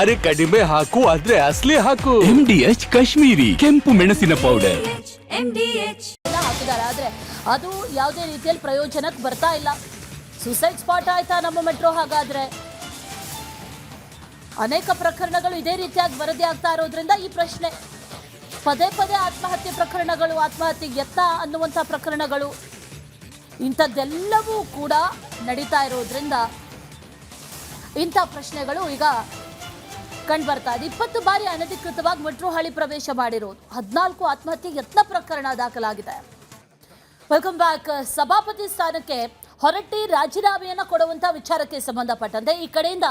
ಅರೆ ಕಡಿಮೆ ಹಾಕು ಆದ್ರೆ ಅಸಲಿ ಹಾಕು. MDH ಕಾಶ್ಮೀರಿ ಕೆಂಪು ಮೆಣಸಿನ ಪೌಡರ್. ಹಾಕಿದ್ದಾರೆ, ಆದ್ರೆ ಅದು ಯಾವುದೇ ರೀತಿಯಲ್ಲಿ ಪ್ರಯೋಜನಕ್ಕೆ ಬರ್ತಾ ಇಲ್ಲ. ಸೂಸೈಡ್ ಸ್ಪಾಟ್ ಆಯ್ತಾ ನಮ್ಮ ಮೆಟ್ರೋ? ಹಾಗಾದ್ರೆ ಅನೇಕ ಪ್ರಕರಣಗಳು ಇದೇ ರೀತಿಯಾಗಿ ವರದಿ ಆಗ್ತಾ ಇರೋದ್ರಿಂದ ಈ ಪ್ರಶ್ನೆ, ಪದೇ ಪದೇ ಆತ್ಮಹತ್ಯೆ ಪ್ರಕರಣಗಳು, ಆತ್ಮಹತ್ಯೆ ಯತ್ನ ಅನ್ನುವಂಥ ಪ್ರಕರಣಗಳು, ಇಂಥದ್ದೆಲ್ಲವೂ ಕೂಡ ನಡೀತಾ ಇರೋದ್ರಿಂದ ಇಂಥ ಪ್ರಶ್ನೆಗಳು ಈಗ ಕಂಡುಬರ್ತಾ ಇದೆ. 20 ಬಾರಿ ಅನಧಿಕೃತವಾಗಿ ಮೆಟ್ರೋ ಹಳಿ ಪ್ರವೇಶ ಮಾಡಿರೋದು, 14 ಆತ್ಮಹತ್ಯೆ ಯತ್ನ ಪ್ರಕರಣ ದಾಖಲಾಗಿದೆ. Welcome back. ಸಭಾಪತಿ ಸ್ಥಾನಕ್ಕೆ ಹೊರಟ್ಟಿ ರಾಜೀನಾಮೆಯನ್ನು ಕೊಡುವಂಥ ವಿಚಾರಕ್ಕೆ ಸಂಬಂಧಪಟ್ಟಂತೆ ಈ ಕಡೆಯಿಂದ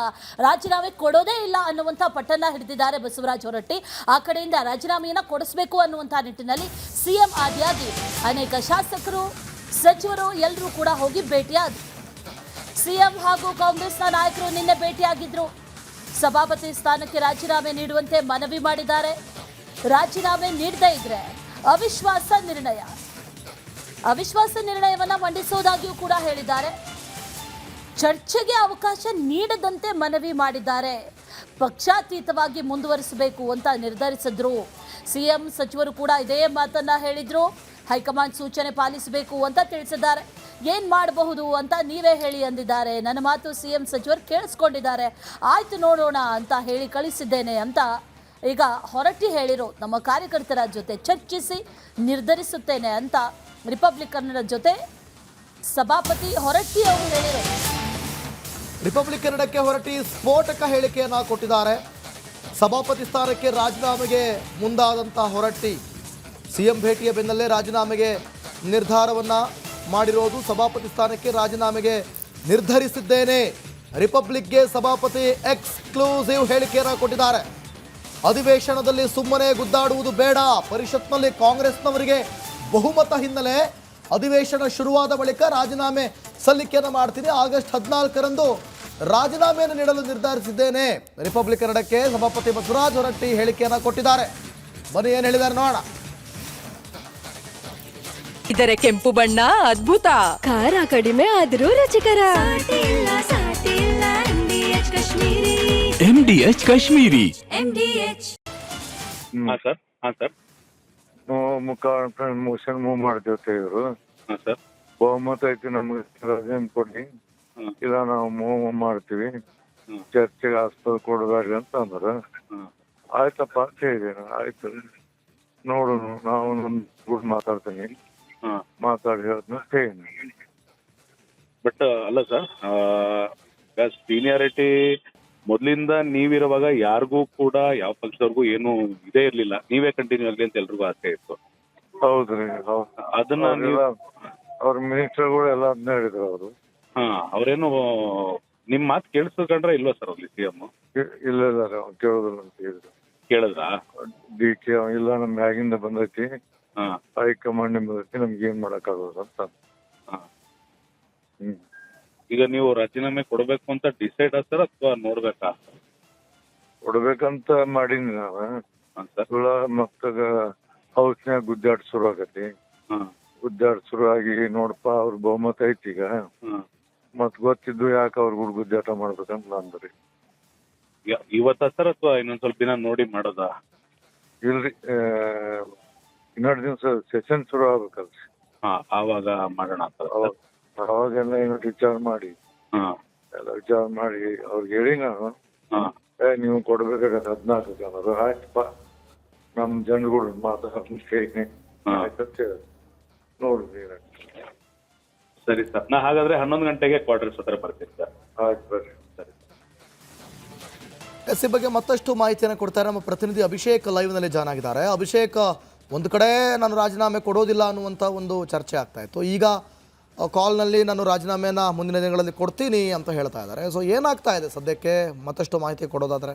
ರಾಜೀನಾಮೆ ಕೊಡೋದೇ ಇಲ್ಲ ಅನ್ನುವಂಥ ಪಟ್ಟನ್ನ ಹಿಡಿದಿದ್ದಾರೆ ಬಸವರಾಜ ಹೊರಟ್ಟಿ. ಆ ಕಡೆಯಿಂದ ರಾಜೀನಾಮೆಯನ್ನು ಕೊಡಿಸಬೇಕು ಅನ್ನುವಂಥ ನಿಟ್ಟಿನಲ್ಲಿ ಸಿಎಂ ಆದಿಯಾಗಿ ಅನೇಕ ಶಾಸಕರು, ಸಚಿವರು ಎಲ್ಲರೂ ಕೂಡ ಹೋಗಿ ಭೇಟಿಯಾದರು. ಸಿಎಂ ಹಾಗೂ ಕಾಂಗ್ರೆಸ್ನ ನಾಯಕರು ನಿನ್ನೆ ಭೇಟಿಯಾಗಿದ್ರು. ಸಭಾಪತಿ ಸ್ಥಾನಕ್ಕೆ ರಾಜೀನಾಮೆ ನೀಡುವಂತೆ ಮನವಿ ಮಾಡಿದ್ದಾರೆ. ರಾಜೀನಾಮೆ ನೀಡದೇ ಇದ್ರೆ ಅವಿಶ್ವಾಸ ನಿರ್ಣಯವನ್ನ ಮಂಡಿಸುವುದಾಗಿಯೂ ಕೂಡ ಹೇಳಿದ್ದಾರೆ. ಚರ್ಚೆಗೆ ಅವಕಾಶ ನೀಡದಂತೆ ಮನವಿ ಮಾಡಿದ್ದಾರೆ. ಪಕ್ಷಾತೀತವಾಗಿ ಮುಂದುವರಿಸಬೇಕು ಅಂತ ನಿರ್ಧರಿಸಿದ್ರು. ಸಿಎಂ, ಸಚಿವರು ಕೂಡ ಇದೇ ಮಾತನ್ನ ಹೇಳಿದ್ರು. ಹೈಕಮಾಂಡ್ ಸೂಚನೆ ಪಾಲಿಸಬೇಕು ಅಂತ ತಿಳಿಸಿದ್ದಾರೆ. ಏನ್ ಮಾಡಬಹುದು ಅಂತ ನೀವೇ ಹೇಳಿ ಅಂದಿದ್ದಾರೆ. ನನ್ನ ಮಾತು ಸಿಎಂ ಸಚಿವರು ಕೇಳಿಸ್ಕೊಂಡಿದ್ದಾರೆ, ಆಯ್ತು ನೋಡೋಣ ಅಂತ ಹೇಳಿ ಕಳಿಸಿದ್ದೇನೆ ಅಂತ ಈಗ ಹೊರಟ್ಟಿ ಹೇಳಿರೋ. ನಮ್ಮ ಕಾರ್ಯಕರ್ತರ ಜೊತೆ ಚರ್ಚಿಸಿ ನಿರ್ಧರಿಸುತ್ತೇನೆ ಅಂತ ರಿಪಬ್ಲಿಕನ್ನರ ಜೊತೆ ಸಭಾಪತಿ ಹೊರಟ್ಟಿ ಅವರು ಹೇಳಿರೋ. ರಿಪಬ್ಲಿಕ್ ಕನ್ನಡಕ್ಕೆ ಹೊರಟ್ಟಿ ಸ್ಫೋಟಕ ಹೇಳಿಕೆಯನ್ನು ಕೊಟ್ಟಿದ್ದಾರೆ. ಸಭಾಪತಿ ಸ್ಥಾನಕ್ಕೆ ರಾಜೀನಾಮೆಗೆ ಮುಂದಾದಂಥ ಹೊರಟ್ಟಿ ಸಿಎಂ ಭೇಟಿಯ ಬೆನ್ನಲ್ಲೇ ರಾಜೀನಾಮೆಗೆ ನಿರ್ಧಾರವನ್ನು ಮಾಡಿರೋದು. ಸಭಾಪತಿ ಸ್ಥಾನಕ್ಕೆ ರಾಜೀನಾಮೆಗೆ ನಿರ್ಧರಿಸಿದ್ದೇನೆ. ರಿಪಬ್ಲಿಕ್ಗೆ ಸಭಾಪತಿ ಎಕ್ಸ್ಕ್ಲೂಸಿವ್ ಹೇಳಿಕೆಯನ್ನು ಕೊಟ್ಟಿದ್ದಾರೆ. ಅಧಿವೇಶನದಲ್ಲಿ ಸುಮ್ಮನೆ ಗುದ್ದಾಡುವುದು ಬೇಡ. ಪರಿಷತ್ನಲ್ಲಿ ಕಾಂಗ್ರೆಸ್ನವರಿಗೆ ಬಹುಮತ ಹಿನ್ನೆಲೆ ಅಧಿವೇಶನ ಶುರುವಾದ ಬಳಿಕ ರಾಜೀನಾಮೆ ಸಲ್ಲಿಕೆಯನ್ನು ಮಾಡ್ತೀನಿ. ಆಗಸ್ಟ್ 14ರಂದು ರಾಜೀನಾಮೆಯನ್ನು ನೀಡಲು ನಿರ್ಧರಿಸಿದ್ದೇನೆ. ರಿಪಬ್ಲಿಕ್ ಕನ್ನಡಕ್ಕೆ ಸಭಾಪತಿ ಬಸವರಾಜ ಹೊರಟ್ಟಿ ಹೇಳಿಕೆಯನ್ನು ಕೊಟ್ಟಿದ್ದಾರೆ. ಬನ್ನಿ ಏನು ಹೇಳಿದ್ದಾರೆ ನೋಡೋಣ. ಇದರ ಕೆಂಪು ಬಣ್ಣ ಅದ್ಭುತ, ಖಾರ ಕಡಿಮೆ ಆದರೂ ರುಚಿಕರ. MDH Kashmiri. Sir motion move ಮಾಡ್ತೇವೆ ಇವರು. ಸರ್ ಬಹುಮತ ಐತಿ, ನಮ್ಗೆ ರಜೆನ್ ಕೊಡಿ, ಇಲ್ಲ ನಾವು ಮೂವ್ ಮಾಡ್ತೀವಿ, ಚರ್ಚೆಗೆ ಆಸ್ಪದ ಕೊಡಬೇಡ್ರಿ ಅಂತ ಅಂದ್ರ. ಆಯ್ತಪ್ಪ ಅಂತ ಹೇಳಿದೇನು, ಆಯ್ತು ನೋಡೋಣ, ನಾವು ಗುಡ್ ಮಾತಾಡ್ತೀನಿ, ಮಾತಾಡಿ ಹೇಳ್ತೀನಿ ಹೇಳಿ. ಬಟ್ ಅಲ್ಲ ಸರ್, ಸೀನಿಯಾರಿಟಿ ಮೊದ್ಲಿಂದ ನೀವಿರುವಾಗ ಯಾರಿಗೂ ಕೂಡ ಯಾವ ಪಕ್ಷದವ್ರಿಗೂ ಏನು ಇದೇ ಇರ್ಲಿಲ್ಲ, ನೀವೇ ಕಂಟಿನ್ಯೂ ಆಗಲಿ ಅಂತ ಎಲ್ರಿಗೂ ಆಸೆ ಇತ್ತು. ಹೌದ್ರಿ, ಅದನ್ನ ಅವ್ರ ಮಿನಿಸ್ಟರ್ಗಳು ಎಲ್ಲ ಅದನ್ನ ಹೇಳಿದ್ರು ಅವರು. ಅವ್ರೇನು ನಿಮ್ ಮಾತು ಕೇಳಿಸ್ಕೊಂಡ್ರೆ ಇಲ್ವಾ ಸರ್ ಅಲ್ಲಿ ಸಿಎಂ? ಇಲ್ಲ ಕೇಳೋದಿಲ್ಲ ಅಂತ ಹೇಳಿದ್ರು. ಕೇಳಿದ್ರಾ? ಡಿ ಕೆ ಇಲ್ಲ, ನಮ್ ಮ್ಯಾಗಿಂದ ಬಂದೈತಿ, ಹೈಕಮಾಂಡ್ ಬಂದೈತಿ, ನಮ್ಗೆ ಏನ್ ಮಾಡಕ್ ಆಗೋದು ಅಂತ. ಈಗ ನೀವು ರಾಜೀನಾಮೆ ಕೊಡ್ಬೇಕು ಅಂತ ಡಿಸೈಡ್ ಸರ್ ಅಥವಾ ನೋಡ್ಬೇಕಾ? ಕೊಡ್ಬೇಕಂತ ಮಾಡೀನಿ ನಾವ. ಮತ್ತ ಹೌಸ್ನ್ಯಾಗ ಗುದ್ದಾಡ್ ಶುರು ಆಗತಿ. ಗುದ್ದಾಡ್ ಶುರು ಆಗಿ ನೋಡಪ್ಪ ಅವ್ರ ಬಹುಮತ ಐತಿ ಈಗ, ಮತ್ ಗೊತ್ತಿದ್ದು ಯಾಕೆ ಅವ್ರ ಗುದ್ದಾಟ ಮಾಡ್ಬೇಕಂತ ಅಂದ್ರಿ. ಇವತ್ತ ಸರ್ ಅಥವಾ ಇನ್ನೊಂದ್ ಸ್ವಲ್ಪ ದಿನ ನೋಡಿ ಮಾಡೋದಾ? ಇಲ್ರಿ, ಇನ್ನೆರಡು ದಿವಸ ಸೆಷನ್ ಶುರು ಆಗ್ಬೇಕಲ್ರಿ. ಆವಾಗ ಮಾಡೋಣ ಸರ್. ಅವಾಗೆಲ್ಲ ಏನು ವಿಚಾರ ಮಾಡಿ ಅವ್ರಿಗೆ ಹೇಳಿ ನಾನು, ನೀವು ಕೊಡ್ಬೇಕಾಗತ್ತೆ 14 ಜನರು. ಆಯ್ತಪ್ಪ, ನಮ್ ಜನಗಳು ಮಾತಾಡ್ತೀನಿ ಆಯ್ತಂತ ಹೇಳಿ ನೋಡ್ರಿ. ಸರಿ ಸರ್, ನಾ ಹಾಗಾದ್ರೆ 11 ಗಂಟೆಗೆ ಕ್ವಾರ್ಟರ್ಸ್ ಹತ್ರ ಬರ್ತೀನಿ ಸರ್. ಆಯ್ತು ಬರ್ರಿ. ಸರಿ. ಈ ಬಗ್ಗೆ ಮತ್ತಷ್ಟು ಮಾಹಿತಿಯನ್ನು ಕೊಡ್ತಾರೆ ನಮ್ಮ ಪ್ರತಿನಿಧಿ ಅಭಿಷೇಕ್ ಲೈವ್ನಲ್ಲಿ ಜಾಯ್ನ್ ಆಗಿದ್ದಾರೆ. ಅಭಿಷೇಕ್, ಒಂದು ಕಡೆ ನಾನು ರಾಜೀನಾಮೆ ಕೊಡೋದಿಲ್ಲ ಅನ್ನುವಂಥ ಒಂದು ಚರ್ಚೆ ಆಗ್ತಾ ಇತ್ತು. ಈಗ ಕಾಲ್ನಲ್ಲಿ ನಾನು ರಾಜೀನಾಮೆಯನ್ನು ಮುಂದಿನ ದಿನಗಳಲ್ಲಿ ಕೊಡ್ತೀನಿ ಅಂತ ಹೇಳ್ತಾ ಇದ್ದಾರೆ. ಸೊ ಏನಾಗ್ತಾ ಇದೆ ಸದ್ಯಕ್ಕೆ, ಮತ್ತಷ್ಟು ಮಾಹಿತಿ ಕೊಡೋದಾದರೆ?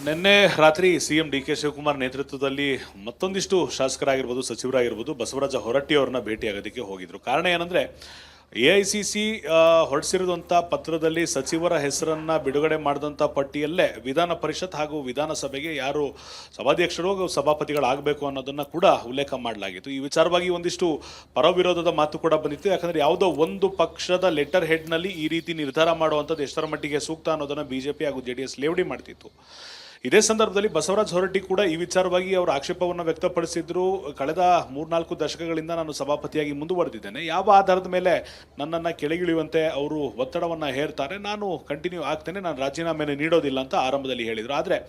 ನಿನ್ನೆ ರಾತ್ರಿ ಸಿಎಂ ಡಿ ಕೆ ಶಿವಕುಮಾರ್ ನೇತೃತ್ವದಲ್ಲಿ ಮತ್ತೊಂದಿಷ್ಟು ಶಾಸಕರಾಗಿರ್ಬೋದು, ಸಚಿವರಾಗಿರ್ಬೋದು, ಬಸವರಾಜ ಹೊರಟ್ಟಿ ಅವ್ರನ್ನ ಭೇಟಿಯಾಗೋದಕ್ಕೆ ಹೋಗಿದ್ರು. ಕಾರಣ ಏನಂದ್ರೆ, AICC ಹೊರಡಿಸಿರುವಂಥ ಪತ್ರದಲ್ಲಿ ಸಚಿವರ ಹೆಸರನ್ನ ಬಿಡುಗಡೆ ಮಾಡಿದಂಥ ಪಟ್ಟಿಯಲ್ಲೇ ವಿಧಾನ ಪರಿಷತ್ ಹಾಗೂ ವಿಧಾನಸಭೆಗೆ ಯಾರು ಸಭಾಧ್ಯಕ್ಷರು ಹಾಗೂ ಸಭಾಪತಿಗಳಾಗಬೇಕು ಅನ್ನೋದನ್ನ ಕೂಡ ಉಲ್ಲೇಖ ಮಾಡಲಾಗಿತ್ತು. ಈ ವಿಚಾರವಾಗಿ ಒಂದಿಷ್ಟು ಪರವಿರೋಧದ ಮಾತು ಕೂಡ ಬಂದಿತ್ತು. ಯಾಕಂದ್ರೆ ಯಾವುದೋ ಒಂದು ಪಕ್ಷದ ಲೆಟರ್ ಹೆಡ್ನಲ್ಲಿ ಈ ರೀತಿ ನಿರ್ಧಾರ ಮಾಡುವಂಥದ್ದು ಎಷ್ಟರ ಮಟ್ಟಿಗೆ ಸೂಕ್ತ ಅನ್ನೋದನ್ನ BJP ಹಾಗೂ JDS ಲೇವಡಿ ಮಾಡ್ತಿತ್ತು. ಇದೇ ಸಂದರ್ಭದಲ್ಲಿ ಬಸವರಾಜ ಹೊರಟ್ಟಿ ಕೂಡ ಈ ವಿಚಾರವಾಗಿ ಅವರ ಆಕ್ಷೇಪವನ್ನು ವ್ಯಕ್ತಪಡಿಸಿದ್ರು. ಕಳೆದ 3-4 ದಶಕಗಳಿಂದ ನಾನು ಸಭಾಪತಿಯಾಗಿ ಮುಂದುವರೆದಿದ್ದೇನೆ, ಯಾವ ಆಧಾರದ ಮೇಲೆ ನನ್ನನ್ನು ಕೆಳಗಿಳಿಯುವಂತೆ ಅವರು ಒತ್ತಡವನ್ನು ಹೇರ್ತಾರೆ, ನಾನು ಕಂಟಿನ್ಯೂ ಆಗ್ತೇನೆ, ನಾನು ರಾಜೀನಾಮೆಯನ್ನು ನೀಡೋದಿಲ್ಲ ಅಂತ ಆರಂಭದಲ್ಲಿ ಹೇಳಿದರು. ಆದರೆ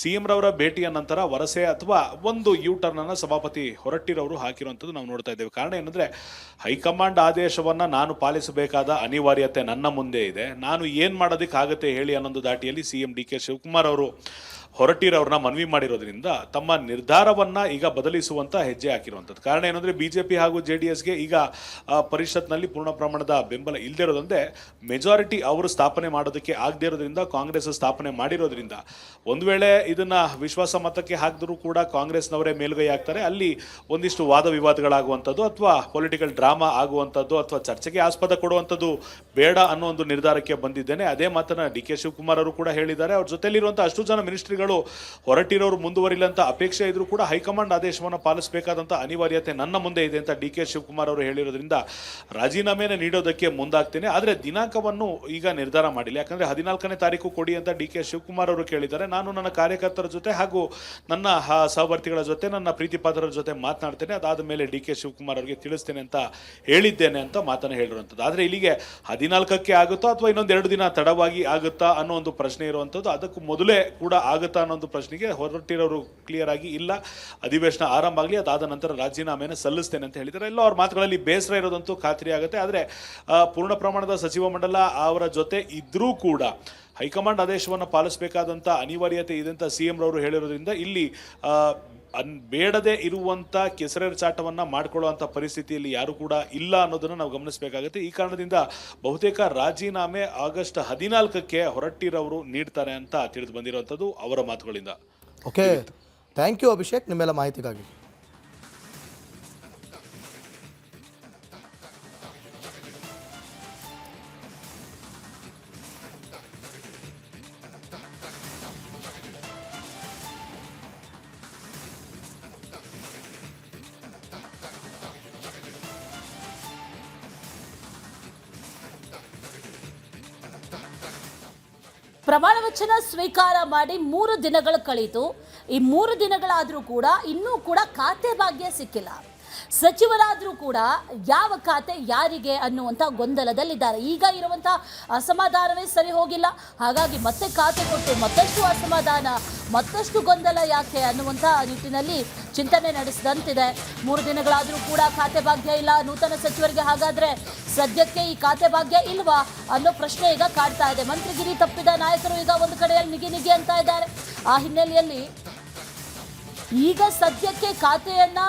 CM ರವರ ಭೇಟಿಯ ನಂತರ ವರಸೆ ಅಥವಾ ಒಂದು U-ಟರ್ನನ್ನು ಸಭಾಪತಿ ಹೊರಟ್ಟಿರವರು ಹಾಕಿರುವಂಥದ್ದು ನಾವು ನೋಡ್ತಾ ಇದ್ದೇವೆ. ಕಾರಣ ಏನಂದರೆ ಹೈಕಮಾಂಡ್ ಆದೇಶವನ್ನು ನಾನು ಪಾಲಿಸಬೇಕಾದ ಅನಿವಾರ್ಯತೆ ನನ್ನ ಮುಂದೆ ಇದೆ, ನಾನು ಏನು ಮಾಡೋದಕ್ಕಾಗತ್ತೆ ಹೇಳಿ ಅನ್ನೊಂದು ದಾಟಿಯಲ್ಲಿ CM DK ಶಿವಕುಮಾರ್ ಅವರು ಹೊರಟ್ಟಿರವ್ರನ್ನ ಮನವಿ ಮಾಡಿರೋದ್ರಿಂದ ತಮ್ಮ ನಿರ್ಧಾರವನ್ನ ಈಗ ಬದಲಿಸುವಂತ ಹೆಜ್ಜೆ ಹಾಕಿರುವಂಥದ್ದು. ಕಾರಣ ಏನಂದ್ರೆ BJP ಹಾಗೂ JDSಗೆ ಈಗ ಪರಿಷತ್ನಲ್ಲಿ ಪೂರ್ಣ ಪ್ರಮಾಣದ ಬೆಂಬಲ ಇಲ್ಲದೆ ಇರೋದಂದ್ರೆ ಮೆಜಾರಿಟಿ ಅವರು ಸ್ಥಾಪನೆ ಮಾಡೋದಕ್ಕೆ ಆಗದೆ ಇರೋದ್ರಿಂದ ಕಾಂಗ್ರೆಸ್ ಸ್ಥಾಪನೆ ಮಾಡಿರೋದ್ರಿಂದ ಒಂದು ವೇಳೆ ಇದನ್ನ ವಿಶ್ವಾಸ ಮತಕ್ಕೆ ಹಾಕಿದ್ರು ಕೂಡ ಕಾಂಗ್ರೆಸ್ನವರೇ ಮೇಲುಗೈ ಆಗ್ತಾರೆ. ಅಲ್ಲಿ ಒಂದಿಷ್ಟು ವಾದ ವಿವಾದಗಳಾಗುವಂಥದ್ದು ಅಥವಾ ಪೊಲಿಟಿಕಲ್ ಡ್ರಾಮಾ ಆಗುವಂಥದ್ದು ಅಥವಾ ಚರ್ಚೆಗೆ ಆಸ್ಪದ ಕೊಡುವಂಥದ್ದು ಬೇಡ ಅನ್ನೋ ಒಂದು ನಿರ್ಧಾರಕ್ಕೆ ಬಂದಿದ್ದೇನೆ. ಅದೇ ಮಾತನ್ನ DK ಶಿವಕುಮಾರ್ ಅವರು ಕೂಡ ಹೇಳಿದ್ದಾರೆ. ಅವ್ರ ಜೊತೆಲಿರುವಂತಹ ಅಷ್ಟು ಜನ ಮಿನಿಸ್ಟ್ರಿಗಳು ಹೊರಟಿರೋರು ಮುಂದುವರಿಲ್ಲ ಅಂತ ಅಪೇಕ್ಷೆ ಇದ್ರೂ ಕೂಡ ಹೈಕಮಾಂಡ್ ಆದೇಶವನ್ನು ಪಾಲಿಸಬೇಕಾದಂತ ಅನಿವಾರ್ಯತೆ ನನ್ನ ಮುಂದೆ ಇದೆ ಅಂತ DK ಶಿವಕುಮಾರ್ ಅವರು ಹೇಳಿರೋದ್ರಿಂದ ರಾಜೀನಾಮೆಯನ್ನು ನೀಡೋದಕ್ಕೆ ಮುಂದಾಗ್ತೇನೆ. ಆದರೆ ದಿನಾಂಕವನ್ನು ಈಗ ನಿರ್ಧಾರ ಮಾಡಿಲ್ಲ. ಯಾಕಂದ್ರೆ 14ನೇ ತಾರೀಕು ಕೊಡಿ ಅಂತ DK ಶಿವಕುಮಾರ್ ಅವರು ಕೇಳಿದ್ದಾರೆ. ನಾನು ನನ್ನ ಕಾರ್ಯಕರ್ತರ ಜೊತೆ ಹಾಗೂ ನನ್ನ ಸಹವರ್ತಿಗಳ ಜೊತೆ, ನನ್ನ ಪ್ರೀತಿ ಪಾತ್ರರ ಜೊತೆ ಮಾತನಾಡ್ತೇನೆ, ಅದಾದ ಮೇಲೆ DK ಶಿವಕುಮಾರ್ ಅವರಿಗೆ ತಿಳಿಸ್ತೇನೆ ಅಂತ ಹೇಳಿದ್ದೇನೆ ಅಂತ ಮಾತನ್ನು ಹೇಳಿರುವಂಥದ್ದು. ಆದರೆ ಇಲ್ಲಿಗೆ 14ಕ್ಕೆ ಆಗುತ್ತಾ ಅಥವಾ ಇನ್ನೊಂದು 2 ದಿನ ತಡವಾಗಿ ಆಗುತ್ತಾ ಅನ್ನೋ ಒಂದು ಪ್ರಶ್ನೆ ಇರುವಂಥದ್ದು. ಅದಕ್ಕೂ ಮೊದಲೇ ಕೂಡ ಆಗುತ್ತಾ ಅನ್ನೋ ಪ್ರಶ್ನೆಗೆ ಹೊರಟಿರೋರು ಕ್ಲಿಯರ್ ಆಗಿ ಇಲ್ಲ, ಅಧಿವೇಶನ ಆರಂಭ ಆಗಲಿ, ಅದಾದ ನಂತರ ರಾಜೀನಾಮೆಯನ್ನು ಸಲ್ಲಿಸ್ತೇನೆ ಅಂತ ಹೇಳಿದ್ದಾರೆ. ಎಲ್ಲ ಅವ್ರ ಮಾತುಗಳಲ್ಲಿ ಬೇಸರ ಇರೋದಂತೂ ಖಾತ್ರಿ ಆಗುತ್ತೆ. ಆದರೆ ಪೂರ್ಣ ಪ್ರಮಾಣದ ಸಚಿವ ಮಂಡಲ ಅವರ ಜೊತೆ ಇದ್ರೂ ಕೂಡ ಹೈಕಮಾಂಡ್ ಆದೇಶವನ್ನು ಪಾಲಿಸಬೇಕಾದಂಥ ಅನಿವಾರ್ಯತೆ ಇದೆ ಅಂತ CM ರವರು ಹೇಳಿರೋದ್ರಿಂದ ಇಲ್ಲಿ ಬೇಡದೆ ಇರುವಂಥ ಕೆಸರೆರಚಾಟವನ್ನು ಮಾಡಿಕೊಳ್ಳುವಂಥ ಪರಿಸ್ಥಿತಿಯಲ್ಲಿ ಯಾರು ಕೂಡ ಇಲ್ಲ ಅನ್ನೋದನ್ನು ನಾವು ಗಮನಿಸಬೇಕಾಗುತ್ತೆ. ಈ ಕಾರಣದಿಂದ ಬಹುತೇಕ ರಾಜೀನಾಮೆ ಆಗಸ್ಟ್ 14ಕ್ಕೆ ಹೊರಟ್ಟಿರವರು ನೀಡ್ತಾರೆ ಅಂತ ತಿಳಿದು ಬಂದಿರುವಂಥದ್ದು ಅವರ ಮಾತುಗಳಿಂದ. ಓಕೆ, ಥ್ಯಾಂಕ್ ಯು ಅಭಿಷೇಕ್ ನಿಮ್ಮೆಲ್ಲ ಮಾಹಿತಿಗಾಗಿ. ಪ್ರಮಾಣ ವಚನ ಸ್ವೀಕಾರ ಮಾಡಿ 3 ದಿನಗಳು ಕಳೀತು. ಈ 3 ದಿನಗಳಾದರೂ ಕೂಡ ಇನ್ನೂ ಕೂಡ ಖಾತೆ ಭಾಗ್ಯ ಸಿಕ್ಕಿಲ್ಲ. ಸಚಿವರಾದರೂ ಕೂಡ ಯಾವ ಖಾತೆ ಯಾರಿಗೆ ಅನ್ನುವಂಥ ಗೊಂದಲದಲ್ಲಿದ್ದಾರೆ. ಈಗ ಇರುವಂಥ ಅಸಮಾಧಾನವೇ ಸರಿ ಹೋಗಿಲ್ಲ. ಹಾಗಾಗಿ ಮತ್ತೆ ಖಾತೆ ಕೊಟ್ಟು ಮತ್ತಷ್ಟು ಅಸಮಾಧಾನ, ಮತ್ತಷ್ಟು ಗೊಂದಲ ಯಾಕೆ ಅನ್ನುವಂಥ ನಿಟ್ಟಿನಲ್ಲಿ ಚಿಂತನೆ ನಡೆಸಿದಂತಿದೆ. 3 ದಿನಗಳಾದರೂ ಕೂಡ ಖಾತೆ ಭಾಗ್ಯ ಇಲ್ಲ ನೂತನ ಸಚಿವರಿಗೆ. ಹಾಗಾದರೆ ಸದ್ಯಕ್ಕೆ ಈ ಖಾತೆ ಭಾಗ್ಯ ಇಲ್ವಾ ಅನ್ನೋ ಪ್ರಶ್ನೆ ಈಗ ಕಾಡ್ತಾ ಇದೆ. ಮಂತ್ರಿಗಿರಿ ತಪ್ಪಿದ ನಾಯಕರು ಈಗ ಒಂದು ಕಡೆಯಲ್ಲಿ ನಿಗಿ ಅಂತ ಇದ್ದಾರೆ. ಆ ಹಿನ್ನೆಲೆಯಲ್ಲಿ ಈಗ ಸದ್ಯಕ್ಕೆ ಖಾತೆಯನ್ನು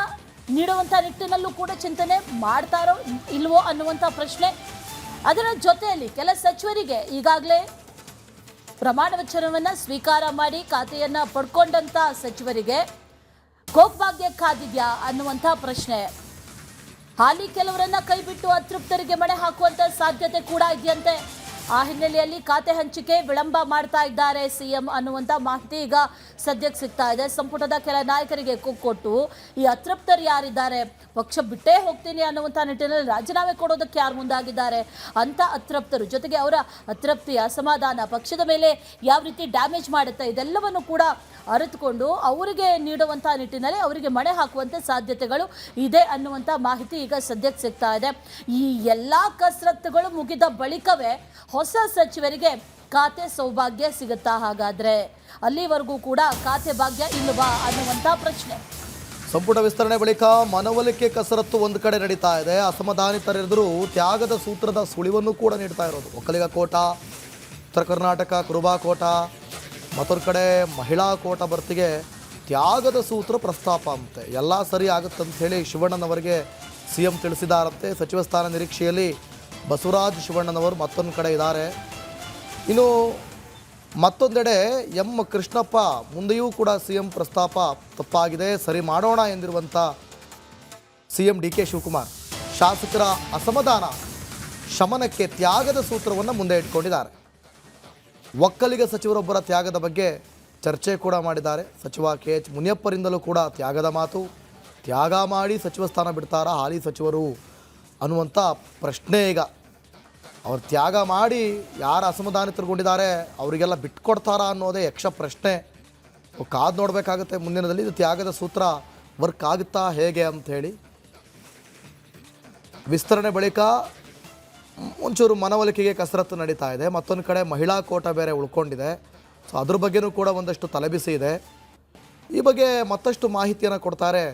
ನೀಡುವಂಥ ನಿಟ್ಟಿನಲ್ಲೂ ಕೂಡ ಚಿಂತನೆ ಮಾಡ್ತಾರೋ ಇಲ್ವೋ ಅನ್ನುವಂಥ ಪ್ರಶ್ನೆ. ಅದರ ಜೊತೆಯಲ್ಲಿ ಕೆಲ ಸಚಿವರಿಗೆ ಈಗಾಗಲೇ ಪ್ರಮಾಣ ವಚನವನ್ನು ಸ್ವೀಕಾರ ಮಾಡಿ ಖಾತೆಯನ್ನು ಪಡ್ಕೊಂಡಂಥ ಸಚಿವರಿಗೆ ಕೋಕ್ಭಾಗ್ಯ ಕಾದಿದ್ಯಾ ಅನ್ನುವಂಥ ಪ್ರಶ್ನೆ. ಹಾಲಿ ಕೆಲವರನ್ನ ಕೈಬಿಟ್ಟು ಅತೃಪ್ತರಿಗೆ ಮಣೆ ಹಾಕುವಂಥ ಸಾಧ್ಯತೆ ಕೂಡ ಇದೆಯಂತೆ. ಆ ಹಿನ್ನೆಲೆಯಲ್ಲಿ ಖಾತೆ ಹಂಚಿಕೆ ವಿಳಂಬ ಮಾಡ್ತಾ ಇದ್ದಾರೆ CM ಅನ್ನುವಂಥ ಮಾಹಿತಿ ಈಗ ಸದ್ಯಕ್ಕೆ ಸಿಗ್ತಾ ಇದೆ. ಸಂಪುಟದ ಕೆಲ ನಾಯಕರಿಗೆ ಕೊಟ್ಟು ಈ ಅತೃಪ್ತರು ಯಾರಿದ್ದಾರೆ, ಪಕ್ಷ ಬಿಟ್ಟೇ ಹೋಗ್ತೀನಿ ಅನ್ನುವಂಥ ನಿಟ್ಟಿನಲ್ಲಿ ರಾಜೀನಾಮೆ ಕೊಡೋದಕ್ಕೆ ಯಾರು ಮುಂದಾಗಿದ್ದಾರೆ ಅಂತ ಅತೃಪ್ತರು, ಜೊತೆಗೆ ಅವರ ಅತೃಪ್ತಿ, ಅಸಮಾಧಾನ ಪಕ್ಷದ ಮೇಲೆ ಯಾವ ರೀತಿ ಡ್ಯಾಮೇಜ್ ಮಾಡುತ್ತೆ, ಇದೆಲ್ಲವನ್ನು ಕೂಡ ಅರಿತುಕೊಂಡು ಅವರಿಗೆ ನೀಡುವಂಥ ನಿಟ್ಟಿನಲ್ಲಿ ಅವರಿಗೆ ಮಣೆ ಹಾಕುವಂಥ ಸಾಧ್ಯತೆಗಳು ಇದೆ ಅನ್ನುವಂಥ ಮಾಹಿತಿ ಈಗ ಸದ್ಯಕ್ಕೆ ಸಿಗ್ತಾ ಇದೆ. ಈ ಎಲ್ಲ ಕಸರತ್ತುಗಳು ಮುಗಿದ ಬಳಿಕವೇ ಹೊಸ ಸಚಿವರಿಗೆ ಖಾತೆ ಸೌಭಾಗ್ಯ ಸಿಗುತ್ತಾ? ಹಾಗಾದ್ರೆ ಅಲ್ಲಿವರೆಗೂ ಕೂಡ ಖಾತೆ ಭಾಗ್ಯ ಇಲ್ಲವಾ ಅನ್ನುವಂಥ ಪ್ರಶ್ನೆ. ಸಂಪುಟ ವಿಸ್ತರಣೆ ಬಳಿಕ ಮನವೊಲಿಕೆ ಕಸರತ್ತು ಒಂದು ಕಡೆ ನಡೀತಾ ಇದೆ. ಅಸಮಾಧಾನಿತರೆದುರು ತ್ಯಾಗದ ಸೂತ್ರದ ಸುಳಿವನ್ನು ಕೂಡ ನೀಡ್ತಾ ಇರೋದು. ಒಕ್ಕಲಿಗ ಕೋಟ, ಉತ್ತರ ಕರ್ನಾಟಕ ಕುರುಬಾ ಕೋಟ, ಮತ್ತೊಂದು ಕಡೆ ಮಹಿಳಾ ಕೋಟ ಭರ್ತಿಗೆ ತ್ಯಾಗದ ಸೂತ್ರ ಪ್ರಸ್ತಾಪ ಅಂತೆ. ಎಲ್ಲ ಸರಿ ಆಗುತ್ತಂತ ಹೇಳಿ ಶಿವಣ್ಣನವರಿಗೆ CM ತಿಳಿಸಿದಾರಂತೆ. ಸಚಿವ ಸ್ಥಾನ ನಿರೀಕ್ಷೆಯಲ್ಲಿ ಬಸವರಾಜ ಶಿವಣ್ಣನವರು ಮತ್ತೊಂದು ಕಡೆ ಇದ್ದಾರೆ. ಇನ್ನು ಮತ್ತೊಂದೆಡೆ ಎಂ ಕೃಷ್ಣಪ್ಪ ಮುಂದೆಯೂ ಕೂಡ CM ಪ್ರಸ್ತಾಪ ತಪ್ಪಾಗಿದೆ, ಸರಿ ಮಾಡೋಣ ಎಂದಿರುವಂಥ CM DK ಶಿವಕುಮಾರ್. ಶಾಸಕರ ಅಸಮಾಧಾನ ಶಮನಕ್ಕೆ ತ್ಯಾಗದ ಸೂತ್ರವನ್ನು ಮುಂದೆ ಇಟ್ಕೊಂಡಿದ್ದಾರೆ. ಒಕ್ಕಲಿಗ ಸಚಿವರೊಬ್ಬರ ತ್ಯಾಗದ ಬಗ್ಗೆ ಚರ್ಚೆ ಕೂಡ ಮಾಡಿದ್ದಾರೆ. ಸಚಿವ KH ಮುನಿಯಪ್ಪರಿಂದಲೂ ಕೂಡ ತ್ಯಾಗದ ಮಾತು. ತ್ಯಾಗ ಮಾಡಿ ಸಚಿವ ಸ್ಥಾನ ಬಿಡ್ತಾರಾ ಹಾಲಿ ಸಚಿವರು ಅನ್ನುವಂಥ ಪ್ರಶ್ನೆ. ಈಗ ಅವ್ರು ತ್ಯಾಗ ಮಾಡಿ ಯಾರು ಅಸಮಾಧಾನಿತರುಗೊಂಡಿದ್ದಾರೆ ಅವರಿಗೆಲ್ಲ ಬಿಟ್ಕೊಡ್ತಾರಾ ಅನ್ನೋದೇ ಯಕ್ಷ ಪ್ರಶ್ನೆ. ಕಾದು ನೋಡಬೇಕಾಗುತ್ತೆ ಮುಂದಿನದಲ್ಲಿ ಇದು ತ್ಯಾಗದ ಸೂತ್ರ ವರ್ಕ್ ಆಗುತ್ತಾ ಹೇಗೆ ಅಂಥೇಳಿ. ವಿಸ್ತರಣೆ ಬಳಿಕ ಒಂಚೂರು ಮನವೊಲಿಕೆಗೆ ಕಸರತ್ತು ನಡೀತಾ ಇದೆ. ಮತ್ತೊಂದು ಕಡೆ ಮಹಿಳಾ ಕೋಟ ಬೇರೆ ಉಳ್ಕೊಂಡಿದೆ. ಸೊ ಅದ್ರ ಬಗ್ಗೆನೂ ಕೂಡ ಒಂದಷ್ಟು ತಲೆಬಿಸಿ ಇದೆ. ಈ ಬಗ್ಗೆ ಮತ್ತಷ್ಟು ಮಾಹಿತಿಯನ್ನು ಕೊಡ್ತಾರೆ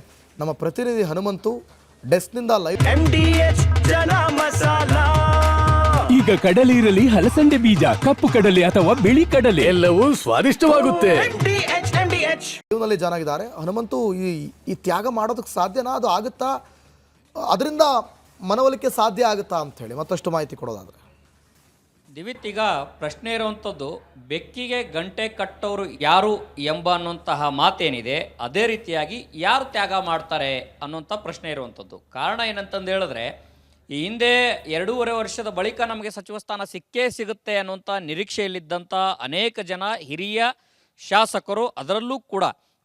ನಮ್ಮ ಪ್ರತಿನಿಧಿ ಹನುಮಂತು ಡೆಸ್ಕ್ನಿಂದ ಲೈವ್. ಈಗ ಕಡಲೆ ಇರಲಿ ಹಲಸಂದೆ ಬೀಜ, ಕಪ್ಪು ಕಡಲೆ ಅಥವಾ ಬಿಳಿ ಕಡಲೆ, ಎಲ್ಲವೂ ಸ್ವಾದಿಷ್ಟವಾಗುತ್ತೆ. ಲೈವ್ನಲ್ಲಿ ಜಾಯ್ನ್ ಆಗಿದ್ದಾರೆ. ಹನುಮಂತು, ಈ ತ್ಯಾಗ ಮಾಡೋದಕ್ಕೆ ಸಾಧ್ಯನಾ? ಅದು ಆಗುತ್ತಾ? ಅದರಿಂದ ಮನವೊಲಿಕೆ ಸಾಧ್ಯ ಆಗುತ್ತಾ ಅಂಥೇಳಿ ಮತ್ತಷ್ಟು ಮಾಹಿತಿ ಕೊಡೋದಾದರೆ. ದಿವಿತ್, ಈಗ ಪ್ರಶ್ನೆ ಇರುವಂಥದ್ದು ಬೆಕ್ಕಿಗೆ ಗಂಟೆ ಕಟ್ಟೋರು ಯಾರು ಎಂಬ ಅನ್ನುವಂತಹ ಮಾತೇನಿದೆ, ಅದೇ ರೀತಿಯಾಗಿ ಯಾರು ತ್ಯಾಗ ಮಾಡ್ತಾರೆ ಅನ್ನುವಂಥ ಪ್ರಶ್ನೆ ಇರುವಂಥದ್ದು. ಕಾರಣ ಏನಂತಂದು ಹೇಳಿದ್ರೆ, ಈ ಹಿಂದೆ 2.5 ವರ್ಷದ ಬಳಿಕ ನಮಗೆ ಸಚಿವ ಸ್ಥಾನ ಸಿಕ್ಕೇ ಸಿಗುತ್ತೆ ಅನ್ನುವಂಥ ನಿರೀಕ್ಷೆಯಲ್ಲಿದ್ದಂಥ ಅನೇಕ ಜನ ಹಿರಿಯ ಶಾಸಕರು, ಅದರಲ್ಲೂ ಕೂಡ